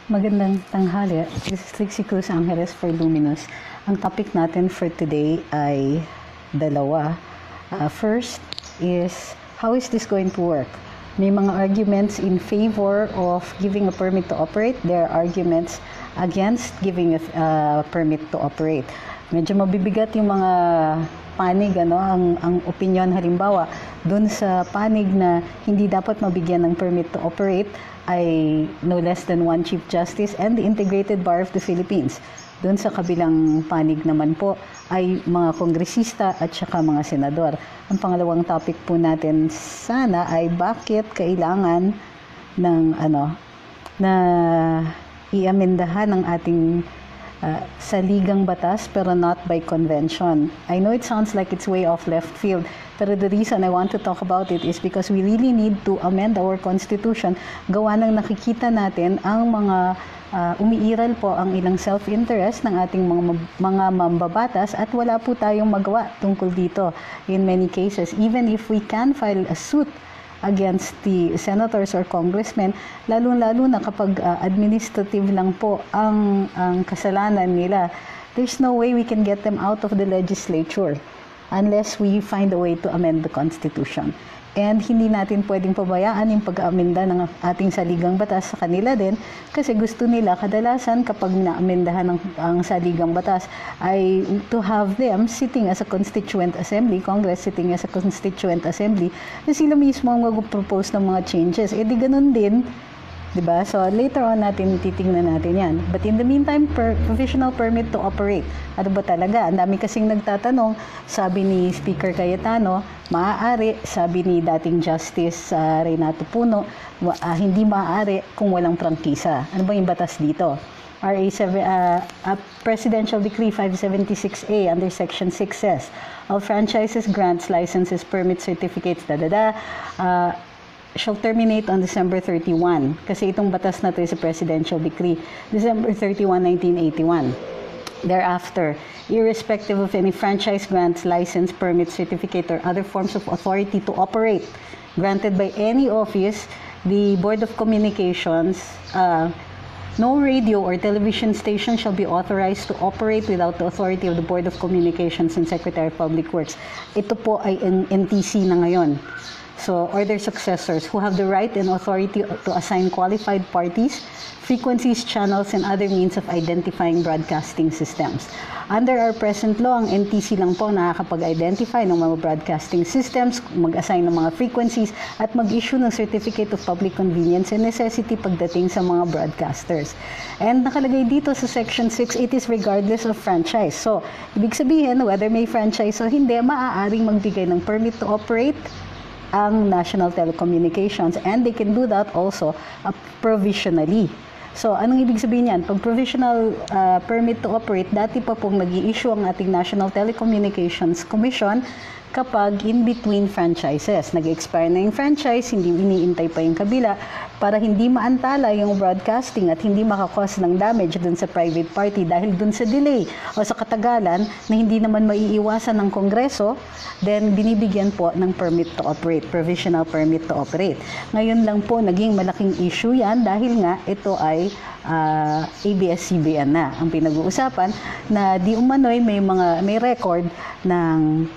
Magandang tanghali. This is Trixie Cruz Angeles for Luminous. Ang topic natin for today ay dalawa. First is, how is this going to work? May mga arguments in favor of giving a permit to operate. There are arguments against giving a permit to operate. Medyo mabibigat yung mga panig, ang opinion. Halimbawa, dun sa panig na hindi dapat mabigyan ng permit to operate ay no less than one Chief Justice and the Integrated Bar of the Philippines. Doon sa kabilang panig naman po ay mga kongresista at saka mga senador. Ang pangalawang topic po natin sana ay bakit kailangan ng na i-amendahan ng ating saligang batas pero not by convention. I know it sounds like it's way off left field, pero the reason I want to talk about it is because we really need to amend our constitution. Gawa ng nakikita natin ang mga umiiral po ang ilang self-interest ng ating mga mambabatas at wala po tayong magawa tungkol dito in many cases. Even if we can file a suit against the senators or congressmen, lalo-lalo na kapag administrative lang po ang kasalanan nila, there's no way we can get them out of the legislature unless we find a way to amend the Constitution. And hindi natin pwedeng pabayaan yung pag-amenda ng ating saligang batas sa kanila din kasi gusto nila kadalasan kapag naamendahan ang saligang batas ay to have them sitting as a constituent assembly, Congress sitting as a constituent assembly, na sila mismo ang mag-propose ng mga changes. Eh di ganun din, diba? So later on natin titingnan natin yan. But in the meantime, provisional permit to operate. Ano ba talaga? Ang dami kasing nagtatanong, sabi ni Speaker Cayetano, maaari, sabi ni dating Justice Renato Puno, hindi maaari kung walang prangkisa. Ano ba yung batas dito? Presidential Decree 576A under Section 6 says, all franchises, grants, licenses, permits, certificates, shall terminate on December 31. Kasi itong batas na ito is a presidential decree. December 31, 1981. Thereafter, irrespective of any franchise grants, license, permit, certificate, or other forms of authority to operate granted by any office, the Board of Communications, no radio or television station shall be authorized to operate without the authority of the Board of Communications and Secretary of Public Works. Ito po ay NTC na ngayon. So, or their successors who have the right and authority to assign qualified parties, frequencies, channels, and other means of identifying broadcasting systems. Under our present law, ang NTC lang po nakakapag-identify ng mga broadcasting systems, mag-assign ng mga frequencies, at mag-issue ng Certificate of Public Convenience and Necessity pagdating sa mga broadcasters. And nakalagay dito sa Section 6, it is regardless of franchise. So, ibig sabihin, whether may franchise o hindi, maaaring magbigay ng permit to operate ang National Telecommunications, and they can do that also provisionally. So, anong ibig sabihin yan? Pag provisional permit to operate, dati pa pong nag-i-issue ang ating National Telecommunications Commission kapag in-between franchises. Nag-expire na yung franchise, hindi iniintay pa yung kabila para hindi maantala yung broadcasting at hindi makakos ng damage dun sa private party dahil dun sa delay o sa katagalan na hindi naman maiiwasan ng Kongreso, then binibigyan po ng permit to operate, provisional permit to operate. Ngayon lang po naging malaking issue yan dahil nga ito ay ABS-CBN na ang pinag-uusapan na di umano'y may record ng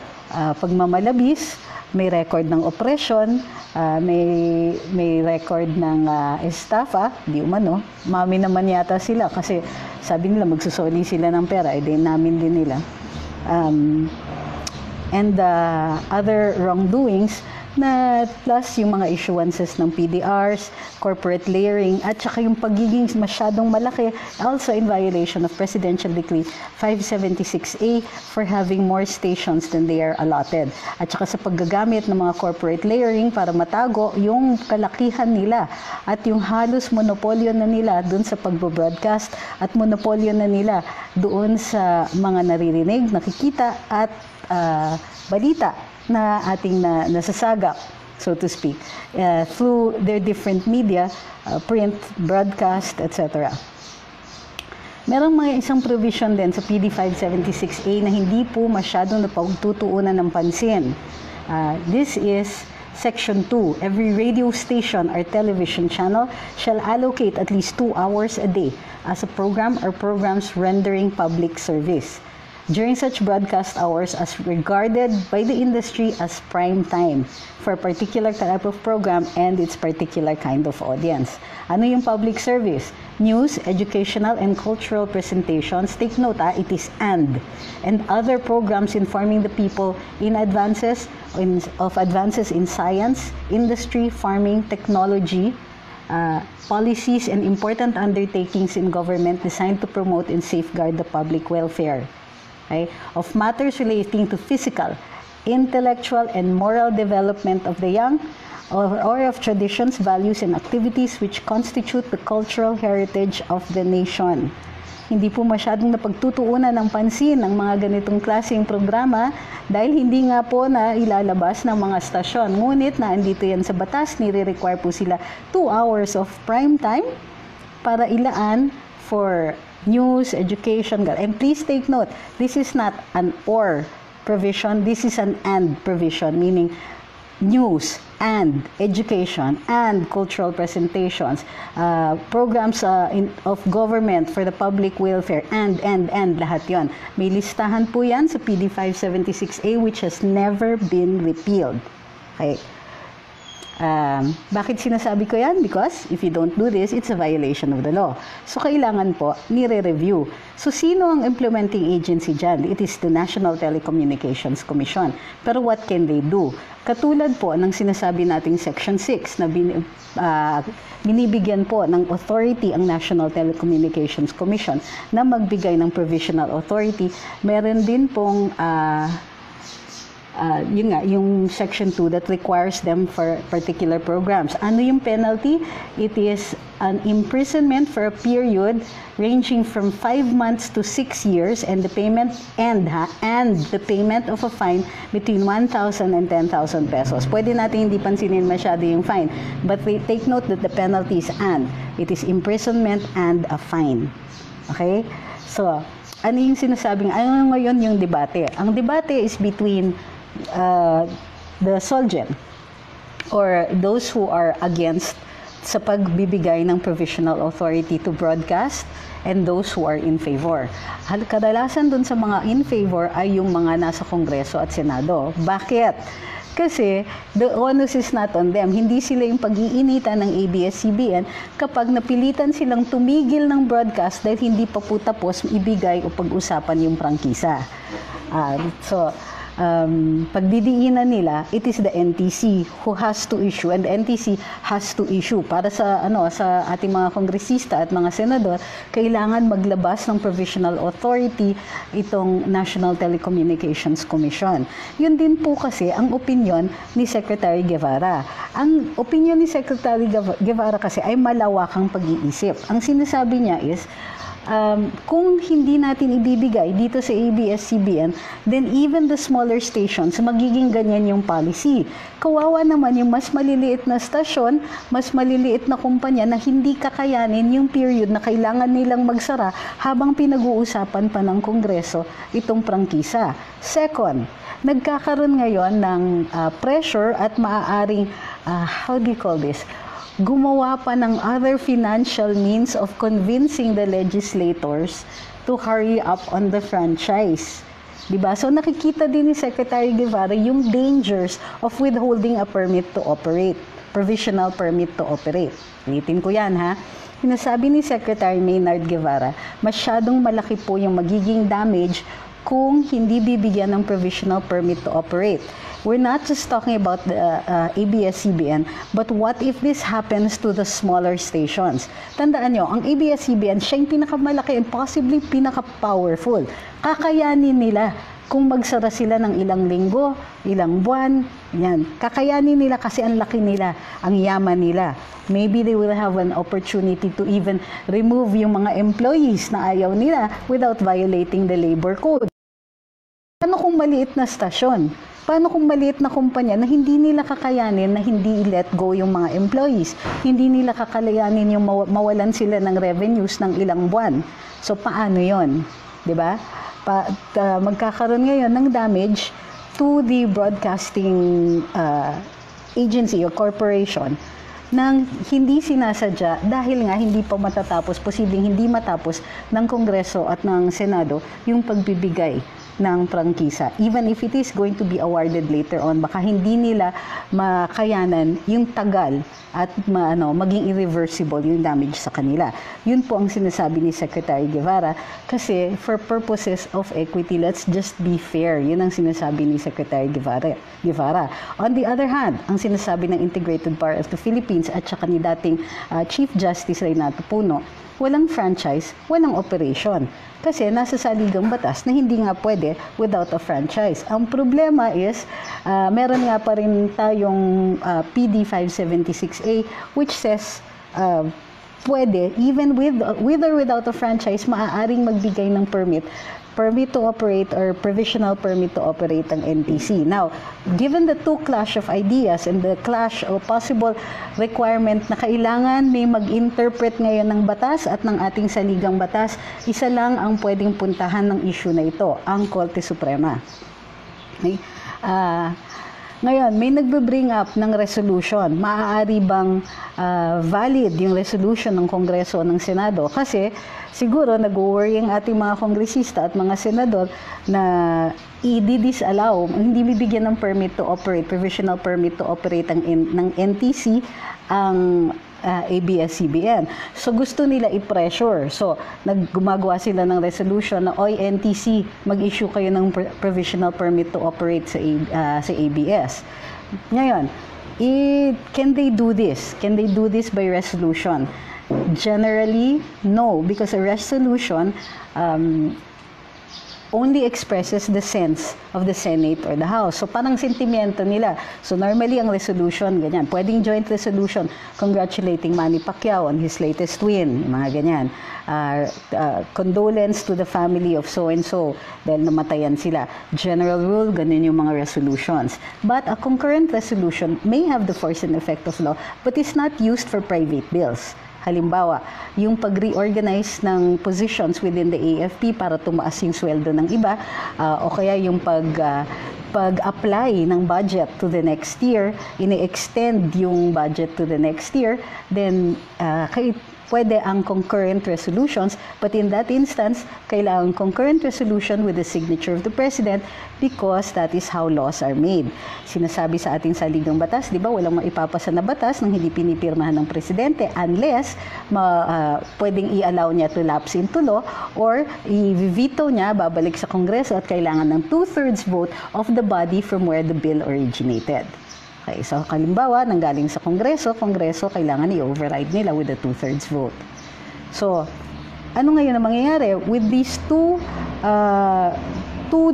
pagmamalabis, may record ng operasyon, may record ng estafa, di umano. Mami naman yata sila kasi sabi nila magsusoli sila ng pera, namin din nila. And other wrongdoings na plus yung mga issuances ng PDRs, corporate layering, at saka yung pagiging masyadong malaki, also in violation of Presidential Decree 576A for having more stations than they are allotted. At saka sa paggagamit ng mga corporate layering para matago yung kalakihan nila at yung halos monopolyo na nila doon sa pagbo-broadcast at monopolyo na nila doon sa mga naririnig, nakikita at balita na ating nasasagap, so to speak, through their different media, print, broadcast, etc. Merong mga isang provision din sa PD 576A na hindi po masyadong napagtutuunan ng pansin. This is Section 2, every radio station or television channel shall allocate at least 2 hours a day as a program or programs rendering public service during such broadcast hours as regarded by the industry as prime time for a particular type of program and its particular kind of audience. Ano yung public service? News, educational, and cultural presentations. Take note, it is and other programs informing the people of advances in science, industry, farming, technology, policies, and important undertakings in government designed to promote and safeguard the public welfare. Okay, of matters relating to physical, intellectual, and moral development of the young, or of traditions, values, and activities which constitute the cultural heritage of the nation. Hindi po masyadong napagtutuunan ng pansin ng mga ganitong klaseng programa dahil hindi nga po na ilalabas ng mga stasyon. Ngunit na andito yan sa batas, nire-require po sila 2 hours of prime time para ilaan for news, education, and please take note, this is not an or provision, this is an and provision, meaning news and education and cultural presentations, programs of government for the public welfare, and lahat yon. May listahan po yan sa PD 576A which has never been repealed. Okay. Bakit sinasabi ko yan? Because if you don't do this, it's a violation of the law. So, kailangan po nire-review. So, sino ang implementing agency dyan? It is the National Telecommunications Commission. Pero what can they do? Katulad po ng sinasabi nating Section 6 na binibigyan po ng authority ang National Telecommunications Commission na magbigay ng provisional authority. Meron din pong yun nga, yung Section 2 that requires them for particular programs. Ano yung penalty? It is an imprisonment for a period ranging from 5 months to 6 years and the payment the payment of a fine between 1,000 and 10,000 pesos. Pwede natin hindi pansinin masyado yung fine, but take note that the penalty is it is imprisonment and a fine. Okay? So, ano yung sinasabing, ano ngayon yung debate? Ang debate is between the SOLGEN or those who are against sa pagbibigay ng provisional authority to broadcast and those who are in favor. Kadalasan dun sa mga in favor ay yung mga nasa Kongreso at Senado. Bakit? Kasi the onus is not on them. Hindi sila yung pag-iinitan ng ABS-CBN kapag napilitan silang tumigil ng broadcast dahil hindi pa po tapos ibigay o pag-usapan yung prangkisa. Pagdidiinan nila, it is the NTC who has to issue, and the NTC has to issue para sa sa ating mga kongresista at mga senador, kailangan maglabas ng provisional authority itong National Telecommunications Commission. Yun din po kasi ang opinion ni Secretary Guevara. Ang opinion ni Secretary Guevara kasi ay malawakang pag-iisip. Ang sinasabi niya is kung hindi natin ibibigay dito sa ABS-CBN, then even the smaller stations, magiging ganyan yung policy. Kawawa naman yung mas maliliit na stasyon, mas maliliit na kumpanya na hindi kakayanin yung period na kailangan nilang magsara habang pinag-uusapan pa ng Kongreso itong prangkisa. Second, nagkakaroon ngayon ng pressure at maaaring, how do you call this? Gumawa pa ng other financial means of convincing the legislators to hurry up on the franchise. Diba? So nakikita din ni Secretary Guevara yung dangers of withholding a permit to operate, provisional permit to operate. Ulitin ko yan ha. Sinasabi ni Secretary Maynard Guevara, masyadong malaki po yung magiging damage kung hindi bibigyan ng provisional permit to operate. We're not just talking about the ABS-CBN, but what if this happens to the smaller stations? Tandaan nyo, ang ABS-CBN, siya yung pinakamalaki and possibly pinaka-powerful. Kakayanin nila kung magsara sila ng ilang linggo, ilang buwan, yan. Kakayanin nila kasi ang laki nila, ang yaman nila. Maybe they will have an opportunity to even remove yung mga employees na ayaw nila without violating the labor code. Paano kung maliit na stasyon? Paano kung maliit na kumpanya na hindi nila kakayanin na hindi let go yung mga employees? Hindi nila kakayanin yung mawalan sila ng revenues ng ilang buwan. So, paano yon? Diba? Magkakaroon ngayon ng damage to the broadcasting agency o corporation nang hindi sinasadya dahil nga hindi pa matatapos, posibleng hindi matapos ng Kongreso at ng Senado yung pagbibigay ng prangkisa. Even if it is going to be awarded later on, baka hindi nila makayanan yung tagal at maging irreversible yung damage sa kanila. Yun po ang sinasabi ni Secretary Guevara kasi for purposes of equity, let's just be fair. Yun ang sinasabi ni Secretary Guevara. On the other hand, ang sinasabi ng Integrated Bar of the Philippines at saka ni dating Chief Justice Reynato Puno, walang franchise, walang operation. Kasi nasa saligang batas na hindi nga pwede without a franchise. Ang problema is, meron nga pa rin tayong PD 576A which says pwede, even with or without a franchise, maaaring magbigay ng permit to operate or provisional permit to operate ang NTC. Now, given the two clash of ideas and the clash of possible requirement na kailangan may mag-interpret ngayon ng batas at ng ating saligang batas, isa lang ang pwedeng puntahan ng issue na ito, ang Korte Suprema. Okay? Ngayon, may nagbe-bring up ng resolution. Maaari bang valid yung resolution ng Kongreso o ng Senado? Kasi siguro nag-worry ang ating mga kongresista at mga senador na i-disallow, hindi bibigyan ng permit to operate, provisional permit to operate ng NTC ang ABS-CBN. So gusto nila i-pressure. So gumagawa sila ng resolution na, oy NTC, mag-issue kayo ng provisional permit to operate sa ABS. Ngayon, can they do this? Can they do this by resolution? Generally, no, because a resolution only expresses the sense of the Senate or the House. So parang sentimiento nila. So normally ang resolution, ganyan. Pwedeng joint resolution congratulating Manny Pacquiao on his latest win, mga ganyan. Condolence to the family of so-and-so dahil namatayan sila. General rule, ganun yung mga resolutions. But a concurrent resolution may have the force and effect of law but is not used for private bills. Halimbawa, yung pag-reorganize ng positions within the AFP para tumaas yung sweldo ng iba, o kaya yung pag-apply ng budget to the next year, ini-extend yung budget to the next year, then pwede ang concurrent resolutions, but in that instance, kailangan concurrent resolution with the signature of the President because that is how laws are made. Sinasabi sa ating saligang batas, di ba, walang maipapasa na batas nang hindi pinipirmahan ng Presidente unless pwedeng i-allow niya to lapse into law or i-veto niya, babalik sa Kongreso at kailangan ng 2/3 vote of the body from where the bill originated. Okay, so halimbawa, nanggaling sa Kongreso, kailangan i-override nila with a 2/3 vote. So, ano ngayon ang mangyayari? With these two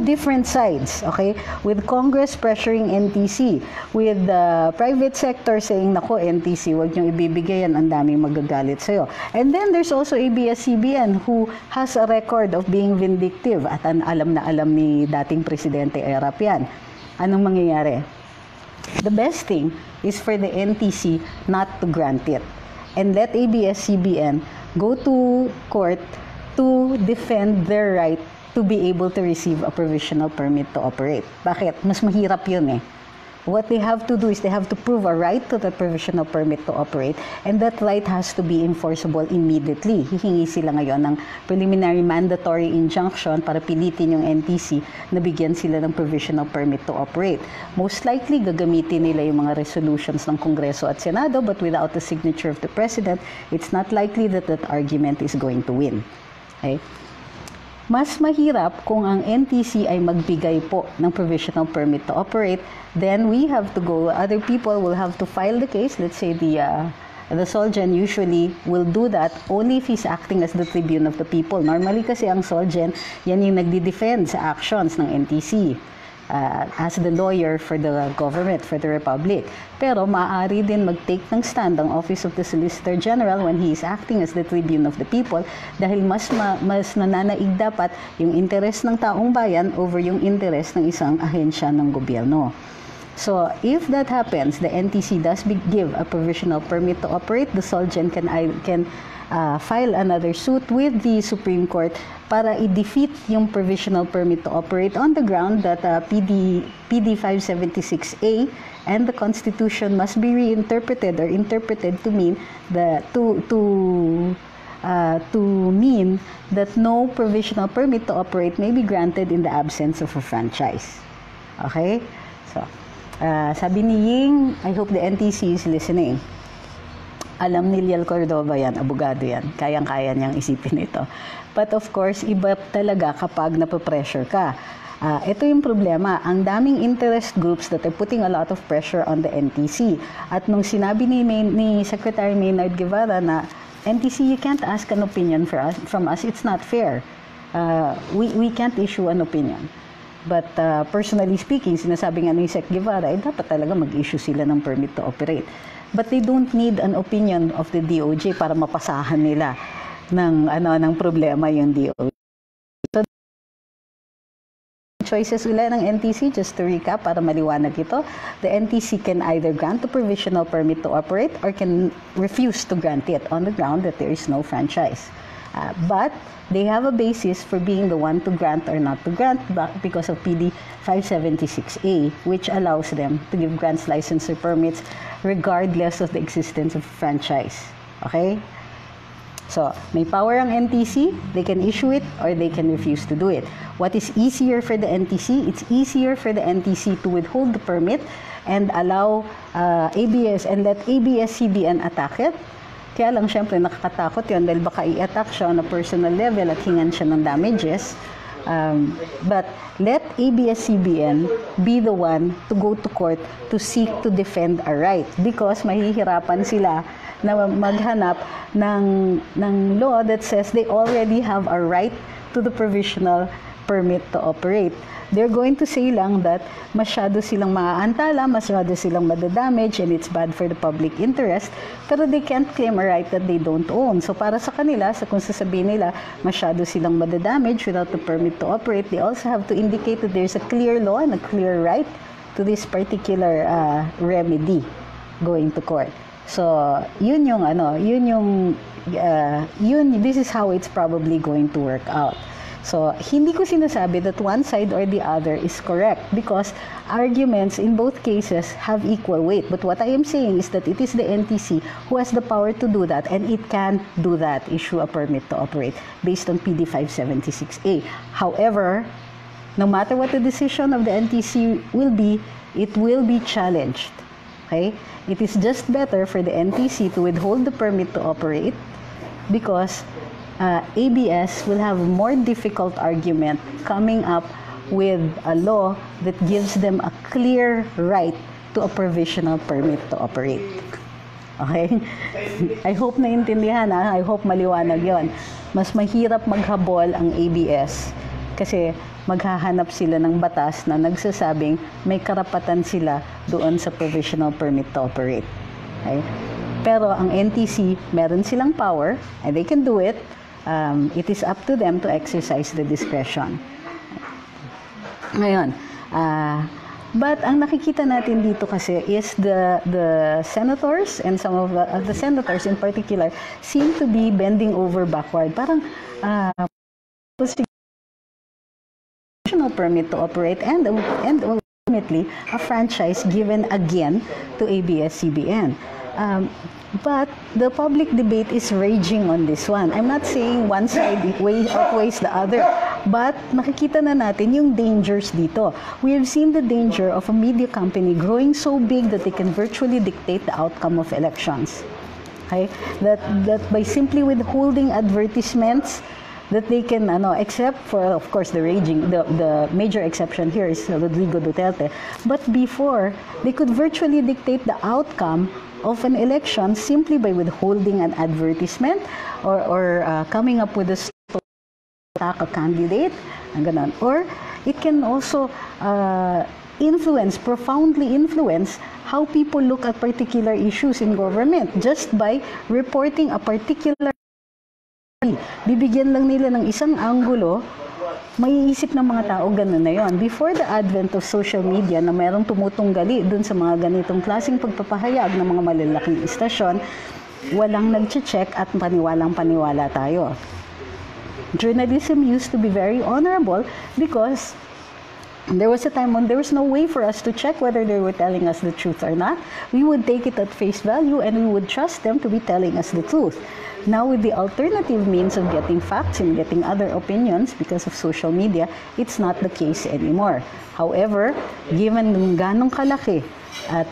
different sides, okay? With Congress pressuring NTC, with the private sector saying, nako NTC, wag niyong ibibigay yan, ang daming magagalit sa'yo. And then there's also ABS-CBN who has a record of being vindictive at alam na alam ni dating Presidente Erap yan. Anong mangyayari? The best thing is for the NTC not to grant it and let ABS-CBN go to court to defend their right to be able to receive a provisional permit to operate. Bakit? Mas mahirap yun eh. What they have to do is they have to prove a right to the provisional permit to operate and that right has to be enforceable immediately. Hihingi sila ngayon ng preliminary mandatory injunction para pilitin yung NTC na bigyan sila ng provisional permit to operate. Most likely, gagamitin nila yung mga resolutions ng Kongreso at Senado but without the signature of the President, it's not likely that that argument is going to win. Okay? Mas mahirap kung ang NTC ay magbigay po ng provisional permit to operate, then we have to go, other people will have to file the case. Let's say the Solgen usually will do that only if he's acting as the tribune of the people. Normally kasi ang Solgen, yan yung nagdi-defend sa actions ng NTC. As the lawyer for the government, for the republic. Pero maaari din mag-take ng stand ang Office of the Solicitor General when he is acting as the tribune of the people dahil mas nananaig dapat yung interes ng taong bayan over yung interes ng isang ahensya ng gobyerno. So, if that happens, the NTC does give a provisional permit to operate, the Solgen can file another suit with the Supreme Court para i-defeat yung provisional permit to operate on the ground that PD 576A and the Constitution must be reinterpreted or interpreted to mean to mean that no provisional permit to operate may be granted in the absence of a franchise. Okay? So, sabi ni Ying, I hope the NTC is listening. Alam ni Liel Cordova yan, abogado yan. Kayang-kaya niyang isipin ito. But of course, iba talaga kapag napapressure ka. Ito yung problema. Ang daming interest groups that are putting a lot of pressure on the NTC. At nung sinabi ni Secretary Maynard Guevara na, NTC, you can't ask an opinion from us. It's not fair. We can't issue an opinion. But personally speaking, sinasabi nga ni Sec Guevara, dapat talaga mag-issue sila ng permit to operate. But they don't need an opinion of the DOJ para mapasahan nila ng problema yung DOJ. So, choices ulit ng NTC, just to recap para maliwanag ito, the NTC can either grant a provisional permit to operate or can refuse to grant it on the ground that there is no franchise. But they have a basis for being the one to grant or not to grant because of PD 576A, which allows them to give grants, license, or permits regardless of the existence of franchise. Okay? So, may power ang NTC, they can issue it or they can refuse to do it. What is easier for the NTC? It's easier for the NTC to withhold the permit and allow ABS and let ABS-CBN attack it. Kaya lang, syempre, nakakatakot yun dahil baka i-attack siya on a personal level at hingan siya ng damages. But let ABS-CBN be the one to go to court to seek to defend a right because mahihirapan sila na maghanap ng law that says they already have a right to the provisional permit to operate. They're going to say lang that masyado silang maaantala, masyado silang madadamage, and it's bad for the public interest, pero they can't claim a right that they don't own. So para sa kanila, kung sasabihin nila masyado silang madadamage without the permit to operate, they also have to indicate that there's a clear law and a clear right to this particular remedy going to court. So this is how it's probably going to work out. So, hindi ko sinasabi that one side or the other is correct because arguments in both cases have equal weight. But what I am saying is that it is the NTC who has the power to do that and it can do that, issue a permit to operate based on PD 576A. However, no matter what the decision of the NTC will be, it will be challenged. Okay? It is just better for the NTC to withhold the permit to operate because ABS will have a more difficult argument coming up with a law that gives them a clear right to a provisional permit to operate. Okay? I hope naintindihan I hope maliwanag yon. Mas mahirap maghabol ang ABS kasi maghahanap sila ng batas na nagsasabing may karapatan sila doon sa provisional permit to operate. Okay? Pero ang NTC, meron silang power and they can do it. It is up to them to exercise the discretion. Ngayon, but ang nakikita natin dito kasi is the senators and some of the senators in particular seem to be bending over backward. Parang permit to operate and ultimately a franchise given again to ABS-CBN. But the public debate is raging on this one. I'm not saying one side outweighs the other, but nakikita na natin yung dangers dito. We have seen the danger of a media company growing so big that they can virtually dictate the outcome of elections. Okay? That by simply withholding advertisements, that they can, except for, of course, the major exception here is Rodrigo Duterte. But before, they could virtually dictate the outcome of an election simply by withholding an advertisement or coming up with a attack a candidate, ganon. Or it can also profoundly influence how people look at particular issues in government just by reporting a particular. Bibigyan lang nila ng isang anggulo, maiisip ng mga tao gano'n na yon. Before the advent of social media na mayroong tumutunggali dun sa mga ganitong klaseng pagpapahayag ng mga malalaking istasyon, walang nag-check at paniwalang-paniwala tayo. Journalism used to be very honorable because There was a time when there was no way for us to check whether they were telling us the truth or not. We would take it at face value and we would trust them to be telling us the truth. Now with the alternative means of getting facts and getting other opinions because of social media, it's not the case anymore. However, given kung ganong kalaki at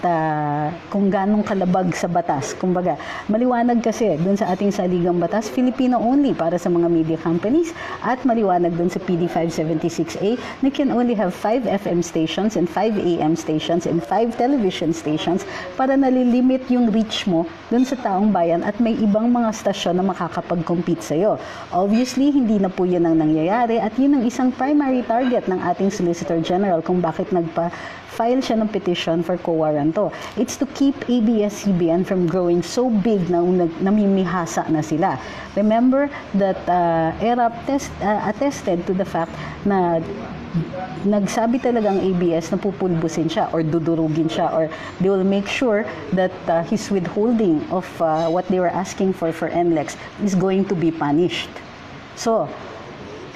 kung ganong kalabag sa batas, kumbaga, maliwanag kasi dun sa ating saligang batas, Filipino only para sa mga media companies, at maliwanag dun sa PD 576A na can only have 5 FM stations and 5 AM stations and 5 television stations para nalilimit yung reach mo dun sa taong bayan at may ibang mga stasyon na makakapag-compete sa'yo. Obviously, hindi na po yan ang nangyayari at yun ang isang primary target ng ating Solicitor General kung bakit file siya ng petition for quo warranto. It's to keep ABS-CBN from growing so big na namimihasa na sila. Remember that ERAP attested to the fact na nagsabi talagang ABS na pupulbusin siya or dudurugin siya or they will make sure that his withholding of what they were asking for NLEX is going to be punished. So,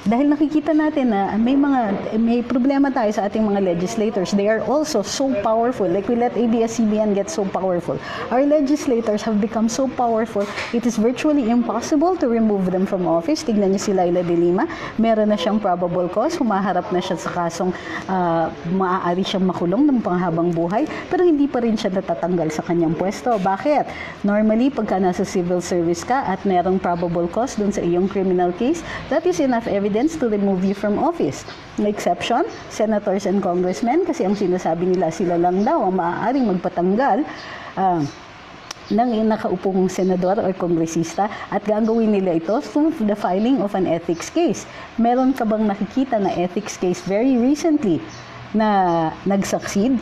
dahil nakikita natin na may problema tayo sa ating mga legislators. They are also so powerful. Like we let ABS-CBN get so powerful. Our legislators have become so powerful, it is virtually impossible to remove them from office. Tignan niyo si Laila de Lima. Meron na siyang probable cause. Humaharap na siya sa kasong maaari siyang makulong ng panghabang buhay. Pero hindi pa rin siya natatanggal sa kanyang pwesto. Bakit? Normally, pagka nasa civil service ka at merong probable cause dun sa iyong criminal case, that is enough evidence to remove you from office. May exception, senators and congressmen, kasi ang sinasabi nila sila lang daw ang maaaring magpatanggal ng nakaupong senador o kongresista at gagawin nila ito through the filing of an ethics case. Meron ka bang nakikita na ethics case very recently na nag-succeed?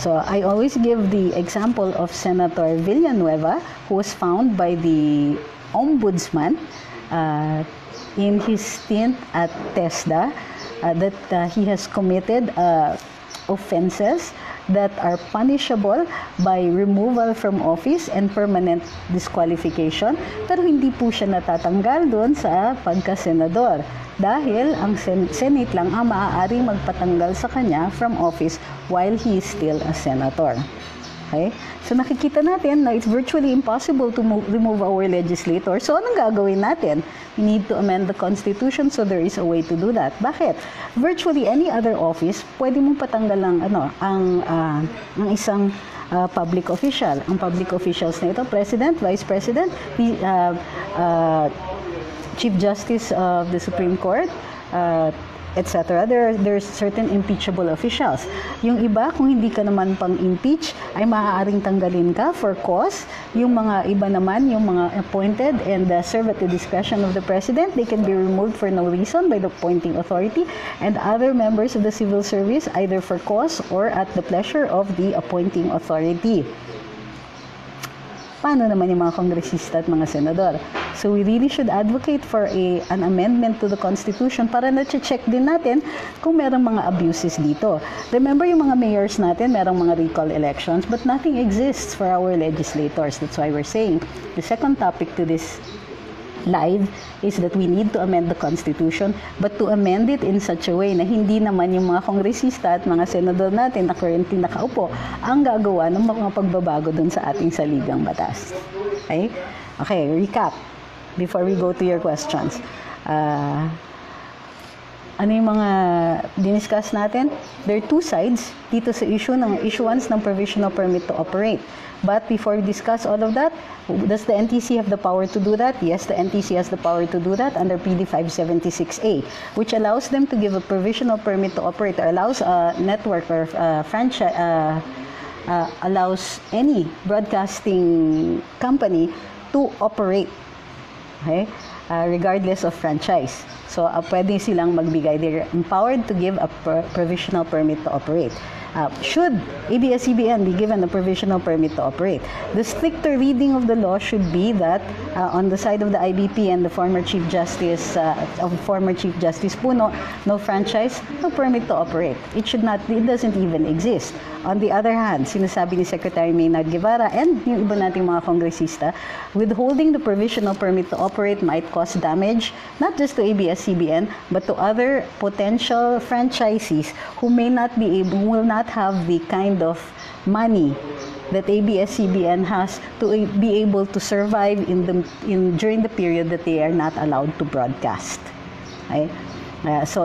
So I always give the example of Senator Villanueva, who was found by the Ombudsman in his stint at TESDA that he has committed offenses that are punishable by removal from office and permanent disqualification, pero hindi po siya natatanggal doon sa pagka-senador dahil ang Senate lang ang maaaring magpatanggal sa kanya from office while he is still a senator. Okay? So nakikita natin na it's virtually impossible to remove our legislators. So anong gagawin natin? We need to amend the Constitution so there is a way to do that. Bakit? Virtually any other office, pwede mong patanggal ang isang public official. Ang public officials na ito, President, Vice President, Chief Justice of the Supreme Court, etc. There are certain impeachable officials. Yung iba, kung hindi ka naman pang-impeach, ay maaaring tanggalin ka for cause. Yung mga iba naman, yung mga appointed and serve at the discretion of the President, they can be removed for no reason by the appointing authority, and other members of the civil service either for cause or at the pleasure of the appointing authority. Paano naman yung mga kongresista at mga senador? So we really should advocate for an amendment to the Constitution para na-check din natin kung merong mga abuses dito. Remember yung mga mayors natin, merong mga recall elections, but nothing exists for our legislators. That's why we're saying the second topic to this live is that we need to amend the Constitution, but to amend it in such a way na hindi naman yung mga kongresista at mga senador natin na currently nakaupo ang gagawa ng mga pagbabago dun sa ating saligang batas. Okay? Okay, recap before we go to your questions. Ano yung mga diniscuss natin? There are two sides dito sa issue ng issuance ng provisional permit to operate. But before we discuss all of that, does the NTC have the power to do that? Yes, the NTC has the power to do that under PD 576A, which allows them to give a provisional permit to operate, or allows a network or franchise, allows any broadcasting company to operate, okay? Regardless of franchise. So, pwede silang magbigay. They're empowered to give a provisional permit to operate. Should ABS-CBN be given a provisional permit to operate? The stricter reading of the law should be that on the side of the IBP and the former Chief Justice Puno, no franchise, no permit to operate. It doesn't even exist. On the other hand, sinasabi ni Secretary Maynard Guevara and yung iba nating mga kongresista, withholding the provisional permit to operate might cause damage not just to ABS-CBN but to other potential franchisees who will not have the kind of money that ABS-CBN has to be able to survive during the period that they are not allowed to broadcast. Okay? So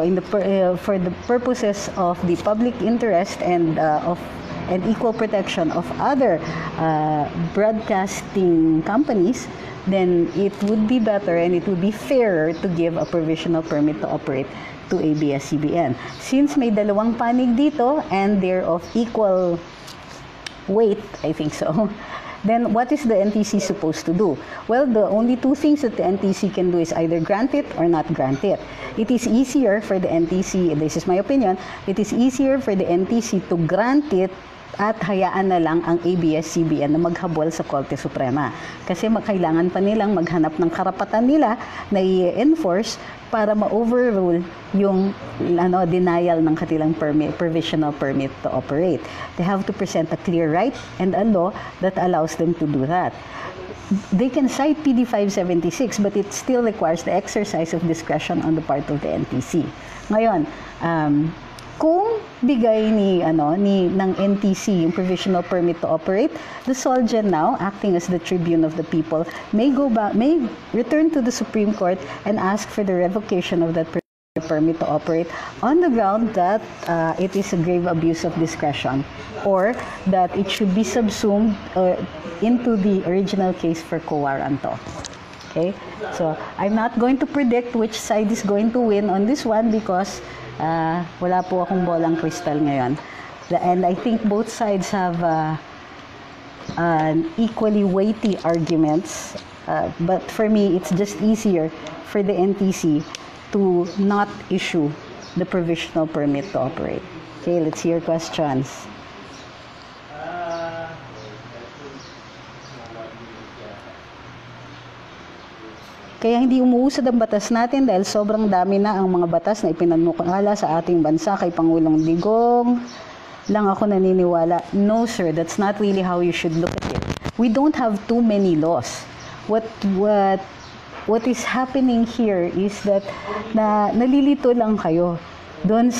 for the purposes of the public interest and equal protection of other broadcasting companies, then it would be better and it would be fairer to give a provisional permit to operate to ABS-CBN. Since may dalawang panig dito and they're of equal weight, I think so, then what is the NTC supposed to do? Well, the only two things that the NTC can do is either grant it or not grant it. It is easier for the NTC, this is my opinion, it is easier for the NTC to grant it at hayaan na lang ang ABS-CBN na maghabol sa Korte Suprema. Kasi kailangan pa nilang maghanap ng karapatan nila na i-enforce para ma-overrule yung denial ng kanilang provisional permit to operate. They have to present a clear right and a law that allows them to do that. They can cite PD 576 but it still requires the exercise of discretion on the part of the NTC. Ngayon, kung bigay ng NTC yung provisional permit to operate, the SOLGEN now, acting as the tribune of the people, may return to the Supreme Court and ask for the revocation of that permit to operate on the ground that it is a grave abuse of discretion or that it should be subsumed into the original case for quo warranto. Okay? So, I'm not going to predict which side is going to win on this one because wala po akong bolang crystal ngayon. And I think both sides have equally weighty arguments. But for me, it's just easier for the NTC to not issue the provisional permit to operate. Okay, let's hear questions. Kaya hindi umuusad ang batas natin dahil sobrang dami na ang mga batas na ipinanukala sa ating bansa kay Pangulong Digong. Lang ako naniniwala. No sir, that's not really how you should look at it. We don't have too many laws. What is happening here is that nalilito lang kayo doon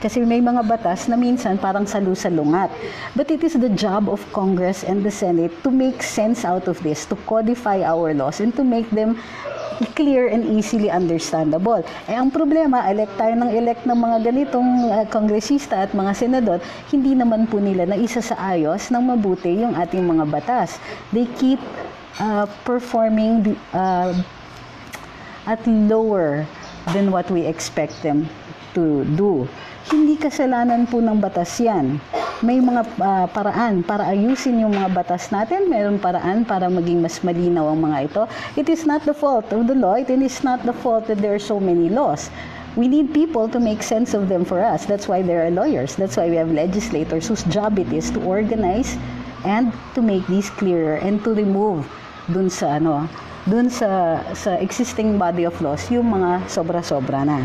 kasi may mga batas na minsan parang salu-salungat. But it is the job of Congress and the Senate to make sense out of this, to codify our laws and to make them clear and easily understandable. Ang problema, elect ng mga ganitong kongresista at mga senador, hindi naman po nila na isa sa ayos ng mabuti yung ating mga batas. They keep performing at lower than what we expect them to do. Hindi kasalanan po ng batas yan. May mga paraan para ayusin yung mga batas natin. Mayroon paraan para maging mas malinaw ang mga ito. It is not the fault of the law. It is not the fault that there are so many laws. We need people to make sense of them for us. That's why there are lawyers. That's why we have legislators whose job it is to organize and to make these clearer and to remove dun sa existing body of laws yung mga sobra-sobra na.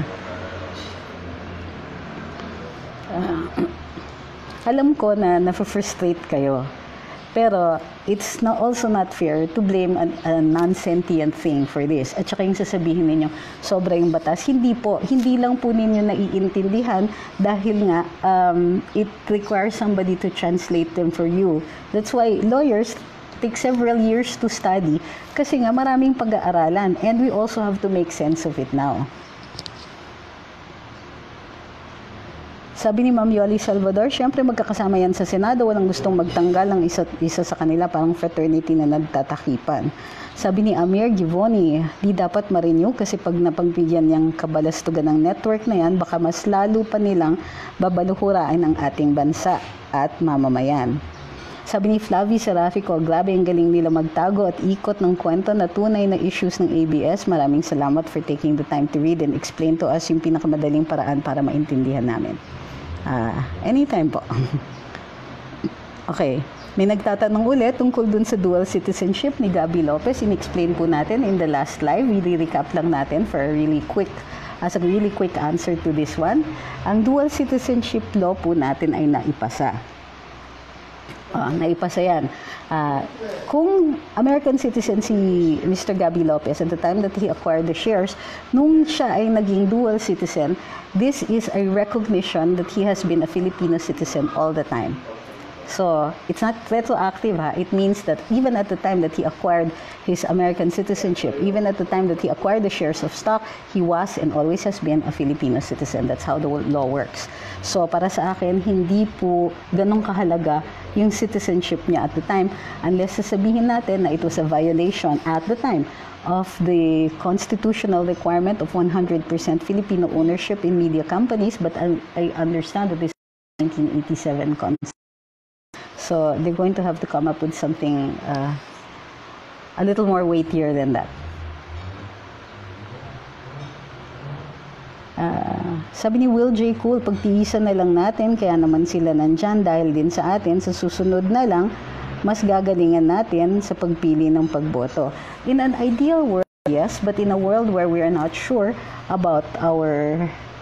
Alam ko na na-frustrate kayo. Pero it's also not fair to blame a non-sentient thing for this. At saka yung sasabihin ninyo, sobra yung batas. Hindi lang po ninyo naiintindihan dahil nga it requires somebody to translate them for you. That's why lawyers take several years to study kasi nga maraming pag-aaralan and we also have to make sense of it now. Sabi ni Ma'am Yoli Salvador, syempre magkakasama yan sa Senado, walang gustong magtanggal ng isa sa kanila, parang fraternity na nagtatakipan. Sabi ni Amir Givoni, di dapat ma-renew kasi pag napagbigyan niyang kabalastugan ng network na yan, baka mas lalo pa nilang babaluhurain ang ating bansa at mamamayan. Sabi ni Flavie Serafico, grabe ang galing nila magtago at ikot ng kwento na tunay na issues ng ABS. Maraming salamat for taking the time to read and explain to us yung pinakamadaling paraan para maintindihan namin. Anytime po. Okay. May nagtatanong ulit tungkol dun sa dual citizenship ni Gabby Lopez. In-explain po natin in the last live. Recap lang natin for a really quick answer to this one. Ang dual citizenship law po natin ay naipasa. Naipasa yan. Kung American citizen si Mr. Gabby Lopez at the time that he acquired the shares, nung siya ay naging dual citizen, this is a recognition that he has been a Filipino citizen all the time. So, it's not retroactive. It means that even at the time that he acquired his American citizenship, even at the time that he acquired the shares of stock, he was and always has been a Filipino citizen. That's how the law works. So, para sa akin, hindi po ganong kahalaga yung citizenship niya at the time unless sasabihin natin na it was a violation at the time of the constitutional requirement of 100% Filipino ownership in media companies. But I understand that this is 1987 concept. So they're going to have to come up with something a little more weightier than that. Sabi ni Will J. Cool, pagtiisan na lang natin, kaya naman sila nandyan dahil din sa atin, sa susunod na lang, mas gagalingan natin sa pagpili ng pagboto. In an ideal world, yes, but in a world where we are not sure about our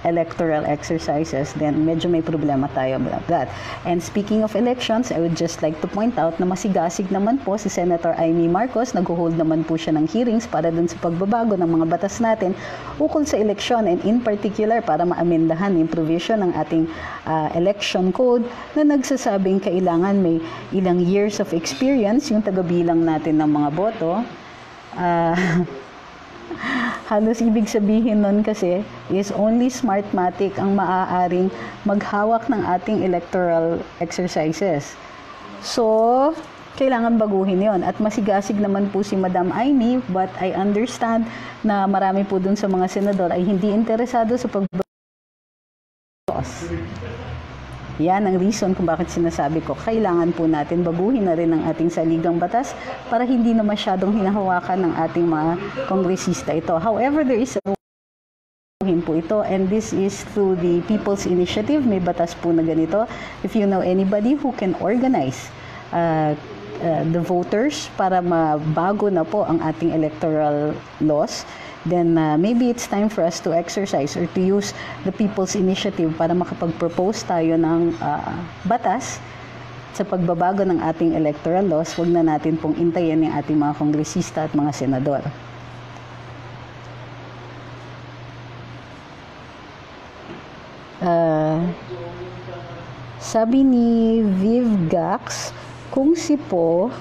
electoral exercises, then medyo may problema tayo about that. And speaking of elections, I would just like to point out na masigasig naman po si Senator Amy Marcos. Nag-hold naman po siya ng hearings para dun sa pagbabago ng mga batas natin ukol sa eleksyon, and in particular para maamendahan yung provision ng ating election code na nagsasabing kailangan may ilang years of experience yung tagabilang natin ng mga boto. Halos ibig sabihin nun kasi is only Smartmatic ang maaaring maghawak ng ating electoral exercises. So, kailangan baguhin yon. At masigasig naman po si Madam Aimee, but I understand na marami po dun sa mga senador ay hindi interesado sa pagbago. Yan ang reason kung bakit sinasabi ko, kailangan po natin baguhin na rin ang ating saligang batas para hindi na masyadong hinahawakan ng ating mga kongresista ito. However, there is a po ito, and this is through the People's Initiative. May batas po na ganito. If you know anybody who can organize the voters para mabago na po ang ating electoral laws, then maybe it's time for us to exercise or to use the People's Initiative para makapag-propose tayo ng batas sa pagbabago ng ating electoral laws. Huwag na natin pong intayin yung ating mga kongresista at mga senador. Sabi ni Viv Gax, kung si Po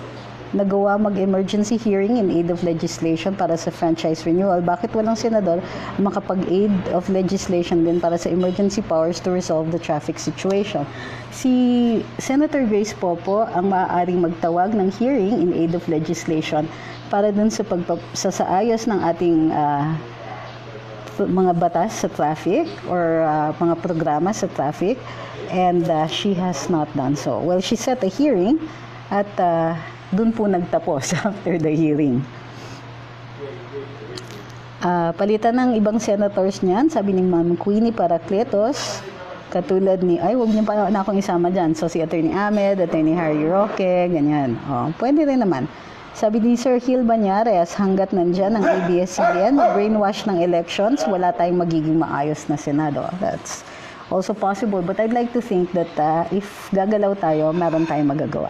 nagawa mag-emergency hearing in aid of legislation para sa franchise renewal, bakit walang senador makapag-aid of legislation din para sa emergency powers to resolve the traffic situation? Si Senator Grace Popo ang maaaring magtawag ng hearing in aid of legislation para dun sa pagsasaayos ng ating mga batas sa traffic or mga programa sa traffic, and she has not done so. Well, she set a hearing at doon po nagtapos after the hearing. Palitan ng ibang senators niyan, sabi ni Ma'am Queenie Paracletos, katulad ni, wag niyo pa na akong isama dyan. So si Attorney Ahmed, Attorney Harry Roque, ganyan. Pwede rin naman. Sabi ni Sir Gil Banyares, hanggat nandyan ang ABS-CBN, brainwash ng elections, wala tayong magiging maayos na Senado. That's also possible. But I'd like to think that if gagalaw tayo, meron tayong magagawa.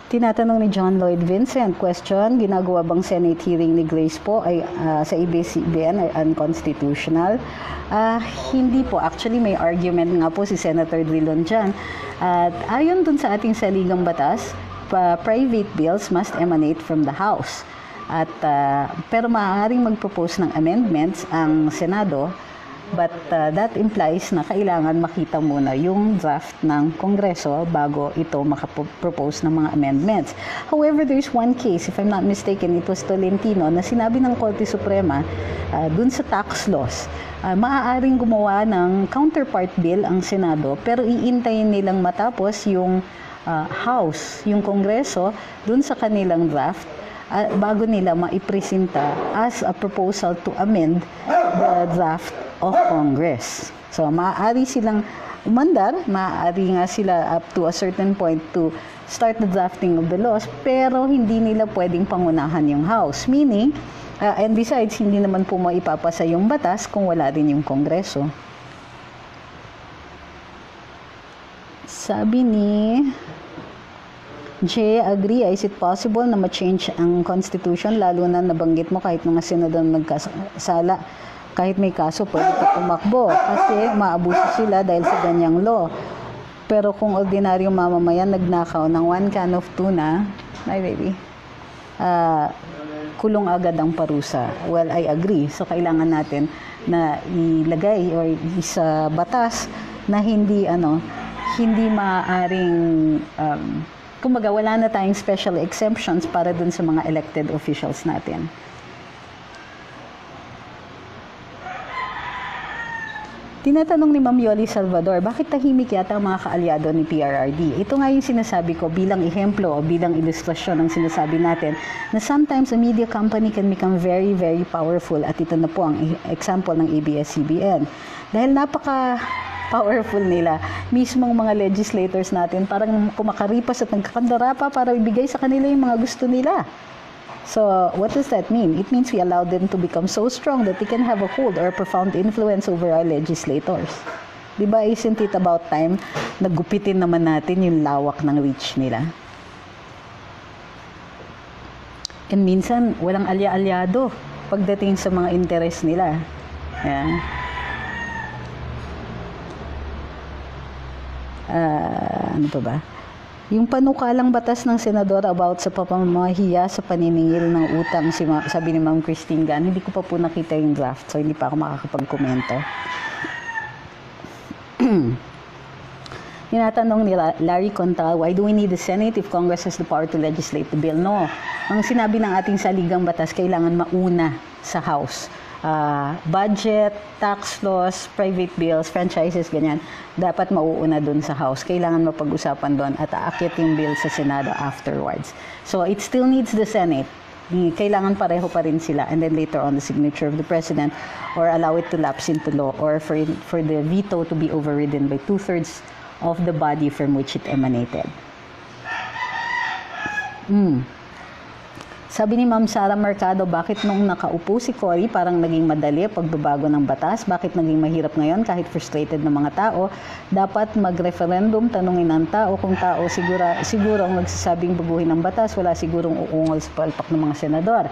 Tinatanong ni John Lloyd Vincent, question, ginagawa bang Senate hearing ni Grace po ay sa ABS-CBN ay unconstitutional? Hindi po. Actually, may argument nga po si Senator Drilon dyan. At ayon dun sa ating saligang batas, private bills must emanate from the House. At pero maaaring mag-propose ng amendments ang Senado, but that implies na kailangan makita muna yung draft ng Kongreso bago ito makapropose ng mga amendments. However, there is one case, if I'm not mistaken, it was Tolentino, na sinabi ng Korte Suprema dun sa tax laws, maaaring gumawa ng counterpart bill ang Senado, pero iintayin nilang matapos yung House, yung Kongreso, dun sa kanilang draft, bago nila maipresenta as a proposal to amend the draft of Congress. So, maaari silang umandar, maaari nga sila up to a certain point to start the drafting of the laws, pero hindi nila pwedeng pangunahan yung House. Meaning, and besides, hindi naman po maipapasa yung batas kung wala rin yung Kongreso. Sabi ni Jay, agree, is it possible na ma-change ang Constitution, lalo na nabanggit mo kahit mga senador nagkasala, kahit may kaso, pwede pa tumakbo kasi maabuso sila dahil sa ganyang law. Pero kung ordinaryong mamamayan nagnakaw ng 1 can of tuna, my baby, kulong agad ang parusa. Well, I agree. So, kailangan natin na ilagay or sa batas na hindi maaaring kumbaga, wala na tayong special exemptions para dun sa mga elected officials natin. Tinatanong ni Ma'am Yoli Salvador, bakit tahimik yata ang mga kaalyado ni PRRD? Ito nga yung sinasabi ko bilang ehemplo o bilang ilustrasyon ng sinasabi natin na sometimes a media company can become very, very powerful at ito na po ang example ng ABS-CBN. Dahil powerful nila. Mismong mga legislators natin parang kumakaripas at nagkakandara pa para ibigay sa kanila yung mga gusto nila. So, what does that mean? It means we allow them to become so strong that they can have a hold or profound influence over our legislators. Diba, isn't it about time na gupitin naman natin yung lawak ng reach nila? And minsan, walang alya-alyado pagdating sa mga interest nila. Ayan. Ano pa ba? Yung panukalang batas ng senador about sa pamamahiya sa paniningil ng utang, sabi ni Ma'am Christine Gan, hindi ko pa po nakita yung draft, so hindi pa ako makakapag-komento. Tinatanong ni Larry Contal, why do we need the Senate if Congress has the power to legislate the bill? No. Ang sinabi ng ating saligang batas, kailangan mauna sa House. Budget, tax laws, private bills, franchises, ganyan, dapat mauuna dun sa House. Kailangan mapag-usapan doon at aakyat yung bill sa Senado afterwards. So, it still needs the Senate. Kailangan pareho pa rin sila. And then later on, the signature of the President or allow it to lapse into law or for the veto to be overridden by 2/3 of the body from which it emanated. Sabi ni Ma'am Sara Mercado, bakit nung nakaupo si Cory parang naging madali pagbabago ng batas? Bakit naging mahirap ngayon kahit frustrated ng mga tao? Dapat mag-referendum, tanungin ang tao. Kung tao siguro ang nagsasabing baguhin ng batas, wala sigurong uungol sa palpak ng mga senador.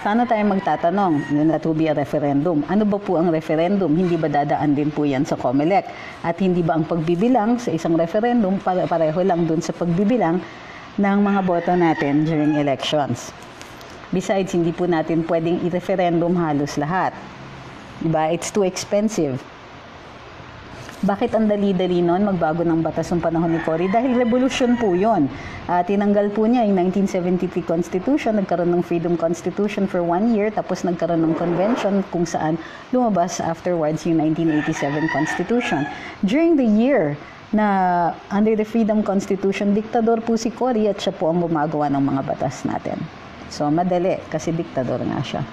Paano tayo magtatanong? That will be a referendum. Ano ba po ang referendum? Hindi ba dadaan din po yan sa COMELEC? At hindi ba ang pagbibilang sa isang referendum pareho lang dun sa pagbibilang ng mga boto natin during elections? Besides, hindi po natin pwedeng i-referendum halos lahat. Diba? It's too expensive. Bakit ang dali-dali nun magbago ng batas ng panahon ni Cory? Dahil revolution po yun. Tinanggal po niya yung 1973 Constitution, nagkaroon ng Freedom Constitution for 1 year, tapos nagkaroon ng convention kung saan lumabas afterwards yung 1987 Constitution. During the year na under the Freedom Constitution, diktador po si Cory at siya po ang gumagawa ng mga batas natin. So, madali kasi diktador nga siya.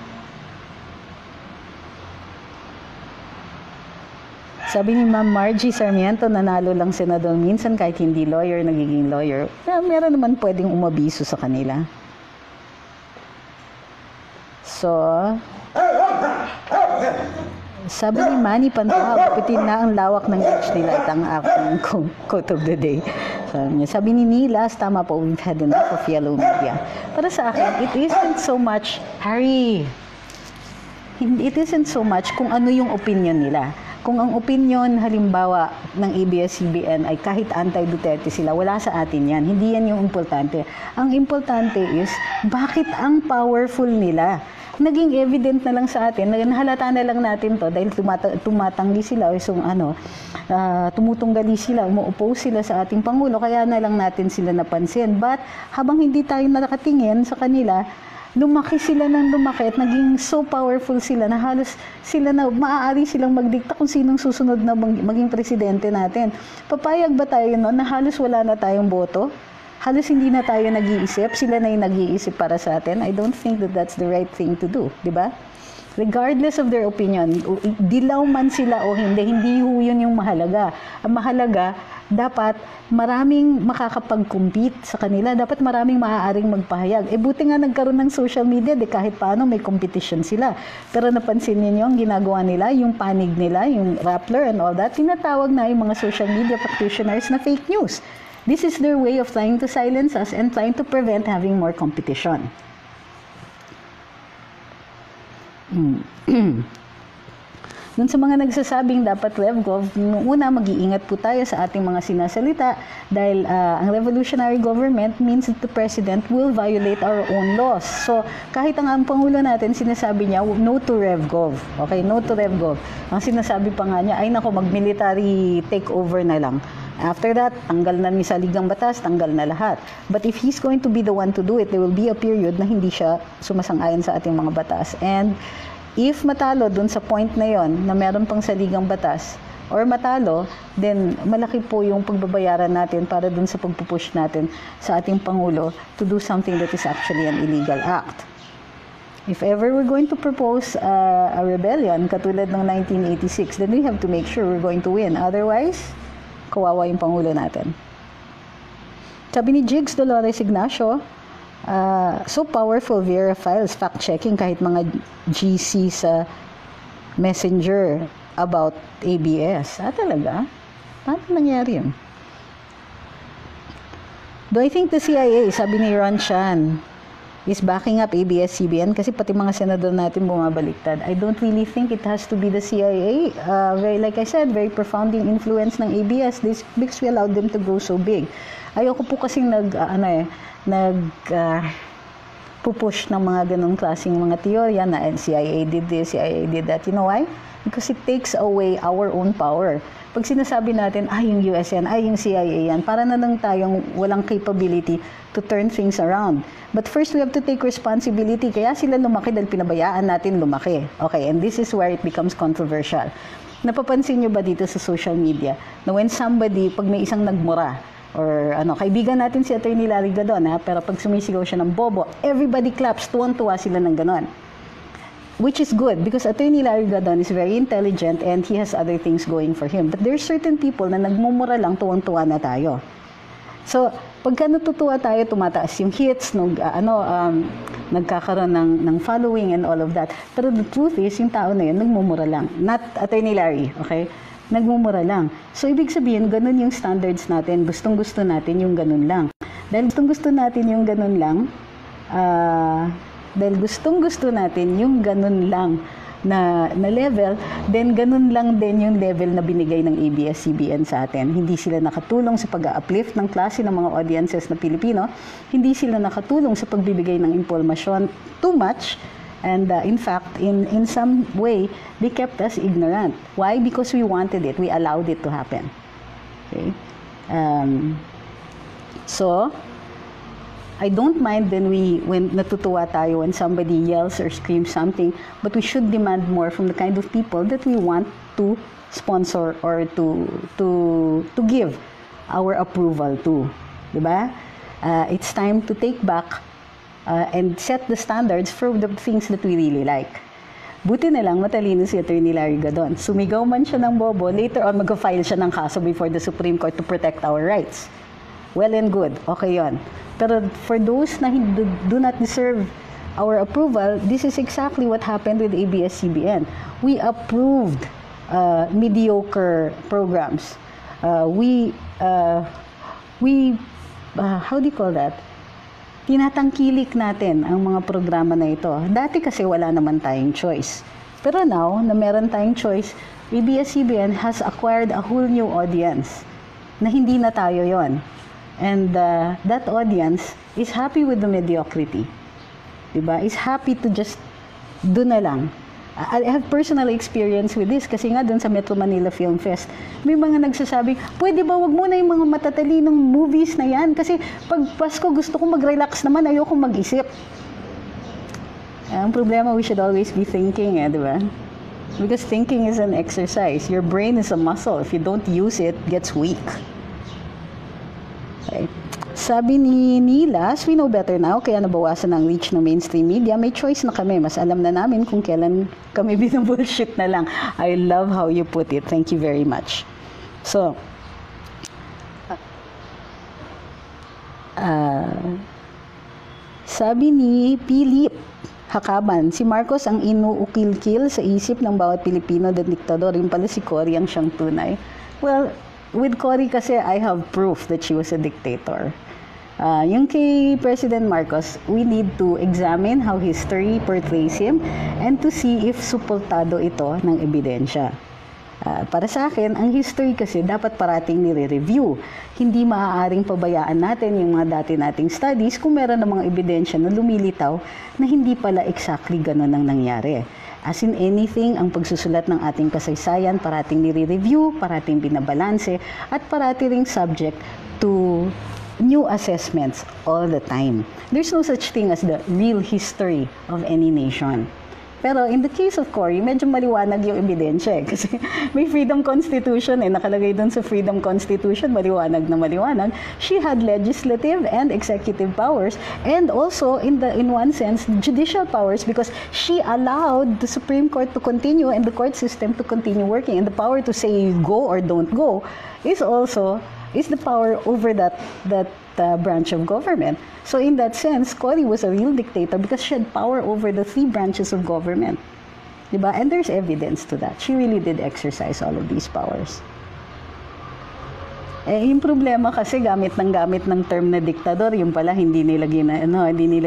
Sabi ni Ma'am Margie Sarmiento, nanalo lang senador minsan kahit hindi lawyer, nagiging lawyer. Meron naman pwedeng umabiso sa kanila. So, sabi ni Manny Pantoja, putin na ang lawak ng reach nila at ang aking quote of the day. Sabi ni Nilas, tama po, we've had enough of yellow media. Para sa akin, it isn't so much, Harry, it isn't so much kung ano yung opinion nila. Kung ang opinion, halimbawa, ng ABS-CBN ay kahit anti-Duterte sila, wala sa atin yan. Hindi yan yung importante. Ang importante is, bakit ang powerful nila? Naging evident na lang sa atin, nahalata na lang natin to dahil tumatanggi sila o tumutunggali sila, umu-oppose sila sa ating Pangulo, kaya na lang natin sila napansin. But habang hindi tayo nakatingin sa kanila, lumaki sila ng lumaki at naging so powerful sila na halos sila na maaari silang magdikta kung sinong susunod na maging presidente natin. Papayag ba tayo noon na halos wala na tayong boto? halos hindi na tayo nag-iisip, sila na yung nag-iisip para sa atin. I don't think that that's the right thing to do, di ba? Regardless of their opinion, dilaw man sila o hindi, hindi yun yung mahalaga. Ang mahalaga, dapat maraming makakapag-compete sa kanila, dapat maraming maaaring magpahayag. Buti nga nagkaroon ng social media, kahit paano may competition sila. Pero napansin niyo ang ginagawa nila, yung panig nila, yung Rappler and all that, tinatawag na yung mga social media practitioners na fake news. This is their way of trying to silence us and trying to prevent having more competition. Dun sa mga nagsasabing dapat RevGov, una mag-iingat po tayo sa ating mga sinasalita dahil ang revolutionary government means that the president will violate our own laws. So, kahit ang Pangulo natin, sinasabi niya, no to RevGov. Okay, no to RevGov. Ang sinasabi pa nga niya, ay nako, mag-military takeover na lang. After that, tanggal na ni saligang batas, tanggal na lahat. But if he's going to be the one to do it, there will be a period na hindi siya sumasang-ayon sa ating mga batas. And if matalo dun sa point na yon na meron pang saligang batas, or matalo, then malaki po yung pagbabayaran natin para dun sa pagpupush natin sa ating Pangulo to do something that is actually an illegal act. If ever we're going to propose a rebellion katulad ng 1986, then we have to make sure we're going to win. Otherwise, kawawa yung Pangulo natin. Sabi ni Jigs Dolores Ignacio, so powerful Vera Files fact-checking kahit mga GC sa Messenger about ABS. Talaga? Paano nangyari yun? Do I think the CIA, sabi ni Ron Chan, is backing up ABS-CBN kasi pati mga senador natin bumabaliktad. I don't really think it has to be the CIA. Like I said, very profounding influence ng ABS because we allowed them to grow so big. Ayoko po kasing pupush ng mga ganong klaseng mga teorya na CIA did this, CIA did that. You know why? Because it takes away our own power. Pag sinasabi natin, yung US yan, yung CIA yan, para na lang tayong walang capability to turn things around. But first, we have to take responsibility. Kaya sila lumaki dahil pinabayaan natin lumaki. Okay, and this is where it becomes controversial. Napapansin nyo ba dito sa social media na when somebody, pag may isang nagmura, or kaibigan natin si Attorney Larry Gadon, pero pag sumisigaw siya ng bobo, everybody claps, tuwang-tuwa sila ng ganon. Which is good because Attorney Larry Gadon is very intelligent and he has other things going for him. But there's certain people na nagmumura lang, tuwang-tuwa na tayo. So, pagka natutuwa tayo, tumataas yung hits, nagkakaroon ng following and all of that. Pero the truth is, yung tao na yun, nagmumura lang. Not Attorney Larry, okay? Nagmumura lang. So, ibig sabihin, ganun yung standards natin. Gustong-gusto natin yung ganun lang. Dahil gustong-gusto natin yung ganun lang, na level, then ganun lang din yung level na binigay ng ABS-CBN sa atin. Hindi sila nakatulong sa pag-uplift ng klase ng mga audiences na Pilipino. Hindi sila nakatulong sa pagbibigay ng impormasyon too much. And in fact, in some way, they kept us ignorant. Why? Because we wanted it. We allowed it to happen. Okay? So, I don't mind when natutuwa tayo when somebody yells or screams something, but we should demand more from the kind of people that we want to sponsor or to give our approval to. Diba? It's time to take back and set the standards for the things that we really like. Buti na lang matalino si Attorney Larry Gadon. Sumigaw man siya ng bobo, later on mag-file siya ng kaso before the Supreme Court to protect our rights. Well and good, okay yon. Pero for those na do not deserve our approval, this is exactly what happened with ABS-CBN. We approved mediocre programs. How do you call that? Tinatangkilik natin ang mga programa na ito. Dati kasi wala naman tayong choice. Pero now, na meron tayong choice, ABS-CBN has acquired a whole new audience na hindi na tayo yon. And that audience is happy with the mediocrity. Diba? Is happy to just do na lang. I have personal experience with this kasi nga dun sa Metro Manila Film Fest, may mga nagsasabi, pwede ba wag mo na yung mga matatalinong movies na yan? Kasi pag Pasko gusto ko mag-relax naman, ayoko mag-isip. Ang problema, we should always be thinking, diba? Because thinking is an exercise. Your brain is a muscle. If you don't use it, it gets weak. Okay. Sabi ni Nilas, we know better now, kaya nabawasan ang reach ng mainstream media. May choice na kami. Mas alam na namin kung kailan kami binubullshit na lang. I love how you put it. Thank you very much. So, sabi ni Philip Hakaban, si Marcos ang inuukil-kil sa isip ng bawat Pilipino na diktador. Yung pala si Cory ang siyang tunay. Well, with Cory kasi, I have proof that she was a dictator. Yung kay President Marcos, we need to examine how history portrays him and to see if suportado ito ng ebidensya. Para sa akin, ang history kasi dapat parating nire-review. Hindi maaaring pabayaan natin yung mga dati nating studies kung meron ng mga ebidensya na lumilitaw na hindi pala exactly ganun ang nangyari. As in anything, ang pagsusulat ng ating kasaysayan, parating nire-review, parating binabalanse, at parating ring subject to new assessments all the time. There's no such thing as the real history of any nation. Pero in the case of Cory, medyo maliwanag yung ebidensya kasi may Freedom Constitution nakalagay doon sa Freedom Constitution, maliwanag na maliwanag. She had legislative and executive powers and also in one sense judicial powers because she allowed the Supreme Court to continue and the court system to continue working, and the power to say go or don't go is the power over that branch of government. So in that sense, Cory was a real dictator because she had power over the 3 branches of government. Diba? And there's evidence to that. She really did exercise all of these powers. Yung problema kasi gamit ng term na diktador, yung pala hindi nila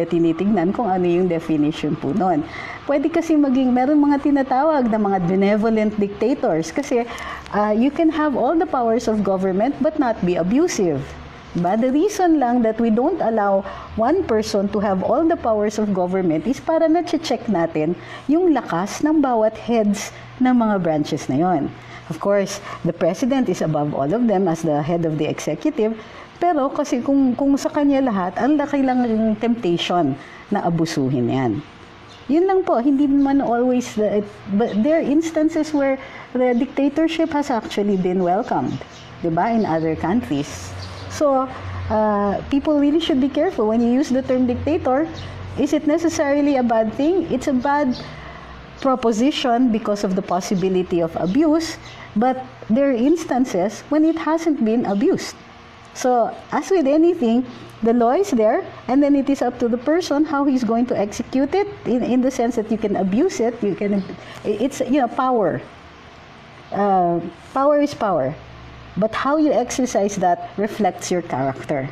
tinitingnan kung ano yung definition po noon. Pwede kasi meron mga tinatawag na mga benevolent dictators kasi you can have all the powers of government but not be abusive. But the reason lang that we don't allow one person to have all the powers of government is para na-check natin yung lakas ng bawat heads ng mga branches na yon. Of course, the president is above all of them as the head of the executive, pero kasi kung sa kanya lahat, ang laki lang yung temptation na abusuhin yan. Yun lang po, hindi man always, but there are instances where the dictatorship has actually been welcomed, diba, in other countries. So, people really should be careful when you use the term dictator. Is it necessarily a bad thing? It's a bad proposition because of the possibility of abuse, but there are instances when it hasn't been abused. So, as with anything, the law is there, and then it is up to the person how he's going to execute it, in the sense that you can abuse it, it's, power. Power is power. But how you exercise that reflects your character.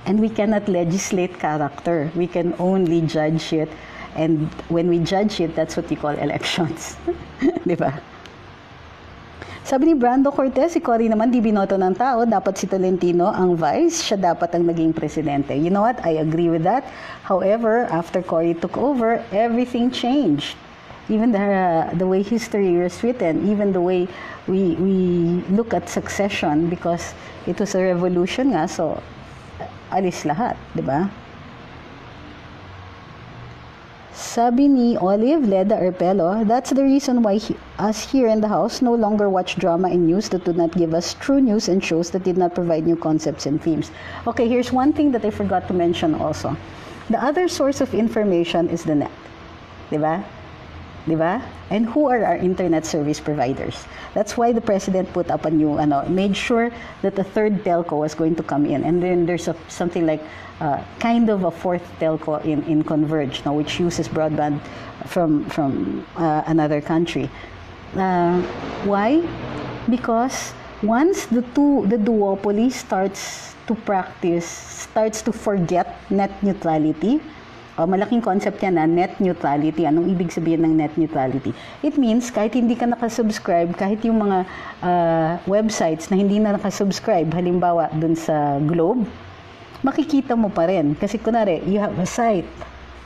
And we cannot legislate character. We can only judge it. And when we judge it, that's what we call elections. Diba? Sabi ni Brando Cortez, si Cory naman di binoto ng tao, dapat si Tolentino ang vice, siya dapat ang naging presidente. You know what? I agree with that. However, after Cory took over, everything changed. Even the way history was written, even the way we look at succession, because it was a revolution nga, so alis lahat, di ba? Sabi ni Olive Leda Erpelo, that's the reason why us here in the house no longer watch drama and news that do not give us true news and shows that did not provide new concepts and themes. Okay, here's one thing that I forgot to mention also. The other source of information is the net, di ba? Diba? And who are our internet service providers? That's why the president put up a new, made sure that the 3rd telco was going to come in. And then there's something like kind of a 4th telco in Converge, now, which uses broadband from another country. Why? Because once the duopoly starts to forget net neutrality, malaking concept yan na net neutrality. Anong ibig sabihin ng net neutrality? It means kahit hindi ka nakasubscribe, kahit yung mga websites na hindi na nakasubscribe, halimbawa dun sa Globe, makikita mo pa rin. Kasi kunwari, you have a site,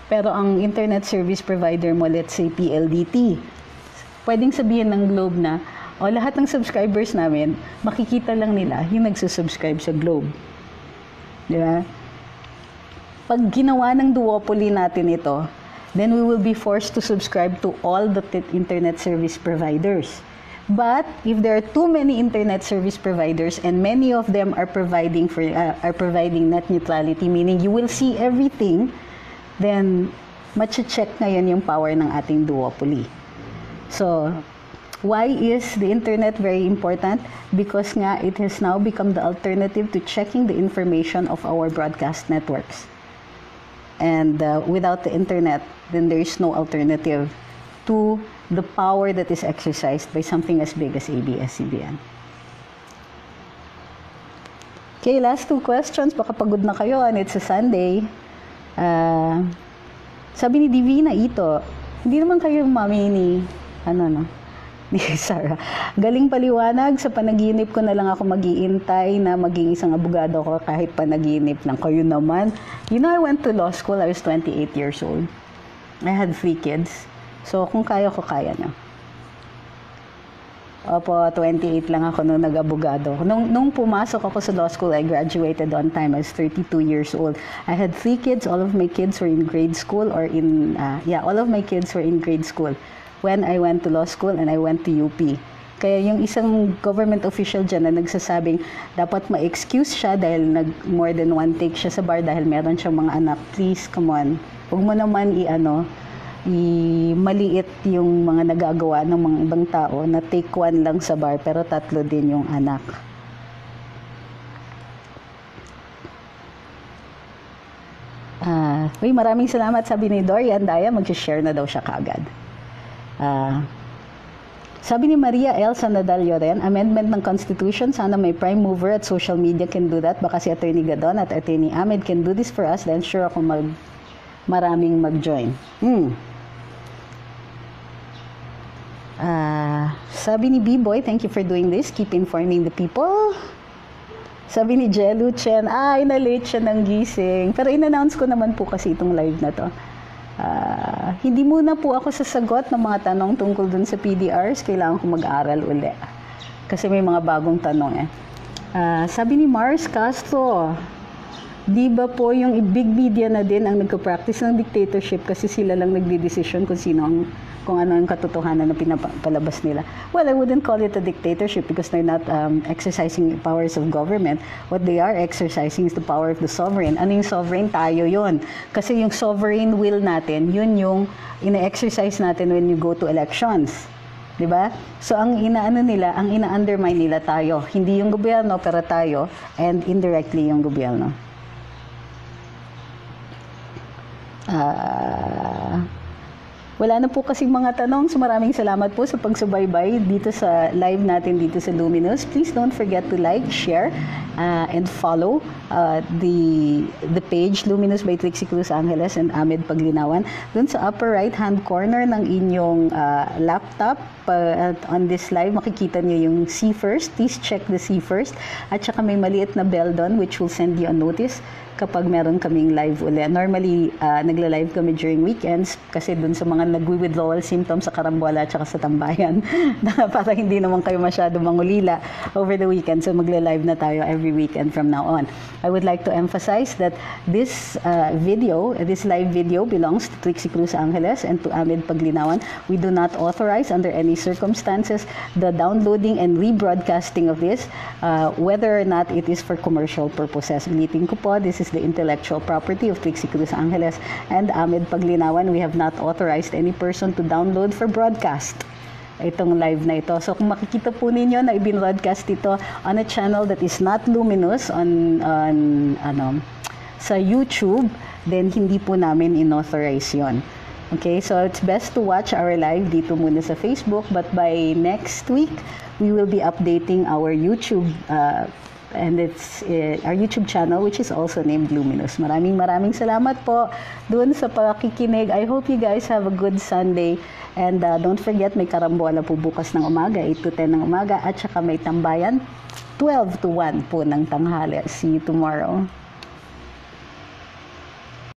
pero ang internet service provider mo, let's say PLDT, pwedeng sabihin ng Globe na, lahat ng subscribers namin, makikita lang nila yung nagsusubscribe sa Globe. Di ba? Pag ginawa ng duopoly natin ito, then we will be forced to subscribe to all the internet service providers. But if there are too many internet service providers and many of them are providing net neutrality, meaning you will see everything, then mache-check ngayon yung power ng ating duopoly. So, why is the internet very important? Because nga it has now become the alternative to checking the information of our broadcast networks. And without the internet, then there is no alternative to the power that is exercised by something as big as ABS-CBN. Okay, last two questions. Baka pagod na kayo and it's a Sunday. Sabi ni Divina Ito, hindi naman kayo mami ni ni Sarah. Galing paliwanag, sa panaginip ko na lang ako mag-iintay na maging isang abogado ko kahit panaginip lang. Kayo naman. You know, I went to law school, I was 28 years old. I had 3 kids. So, kung kaya ko, kaya na. Opo, 28 lang ako nung nag-abogado. Nung pumasok ako sa law school, I graduated on time. I was 32 years old. I had 3 kids. All of my kids were in grade school or in, all of my kids were in grade school when I went to law school and I went to UP. Kaya yung isang government official dyan na nagsasabing dapat ma-excuse siya dahil more than 1 take siya sa bar dahil meron siyang mga anak. Please, come on. Huwag mo naman maliit yung mga nagagawa ng mga ibang tao na take 1 lang sa bar pero 3 din yung anak. Maraming salamat, sabi ni Dorian Daya, mag-share na daw siya kaagad. Sabi ni Maria Elsa Nadalio rin, amendment ng Constitution, sana may prime mover at social media can do that. Baka si Attorney Gadon at Attorney Ahmed can do this for us, then sure ako maraming mag-join. Sabi ni B-Boy, thank you for doing this. Keep informing the people. Sabi ni Jelu Chen, na-late siya ng gising. Pero in-announce ko naman po kasi itong live na to. Hindi muna po ako sasagot ng mga tanong tungkol dun sa PDRs. Kailangan ko mag-aral uli. Kasi may mga bagong tanong Sabi ni Mars Castro, di ba po yung big media na din ang nagka-practice ng dictatorship kasi sila lang nagdi-decision kung ano yung katotohanan na pinapalabas nila. Well, I wouldn't call it a dictatorship because they're not exercising powers of government. What they are exercising is the power of the sovereign. Ano yung sovereign? Tayo yun. Kasi yung sovereign will natin, yun yung ina-exercise natin when you go to elections. Diba? So, ang ina-undermine nila tayo. Hindi yung gobyerno, pero tayo, and indirectly yung gobyerno. Wala na po kasing mga tanong, so maraming salamat po sa pagsubaybay dito sa live natin dito sa Luminous. Please don't forget to like, share, and follow the page Luminous by Trixie Cruz Angeles and Ahmed Paglinawan. Doon sa upper right hand corner ng inyong laptop, on this live, makikita niyo yung see first. Please check the see first. At saka may maliit na bell doon which will send you a notice kapag meron kaming live ulit. Normally, nagla-live kami during weekends kasi dun sa mga nag-withdrawal symptoms sa Karambola at saka sa Tambayan para hindi naman kayo masyado mangulila over the weekend. So magla-live na tayo every weekend from now on. I would like to emphasize that this live video belongs to Trixie Cruz Angeles and to Ahmed Paglinawan. We do not authorize under any circumstances the downloading and rebroadcasting of this, whether or not it is for commercial purposes. Ulitin ko po, this is the intellectual property of Trixie Cruz Angeles and Ahmed Paglinawan. We have not authorized any person to download for broadcast itong live na ito. So kung makikita po ninyo na i-broadcast ito on a channel that is not Luminous sa YouTube, then hindi po namin in-authorize yon. Okay, so it's best to watch our live dito muna sa Facebook, but by next week, we will be updating our YouTube and it's our YouTube channel, which is also named Luminous. Maraming salamat po doon sa pakikinig. I hope you guys have a good Sunday. And don't forget, may karambola po bukas ng umaga, 8 to 10 ng umaga. At saka may tambayan, 12 to 1 po ng tanghali. See you tomorrow.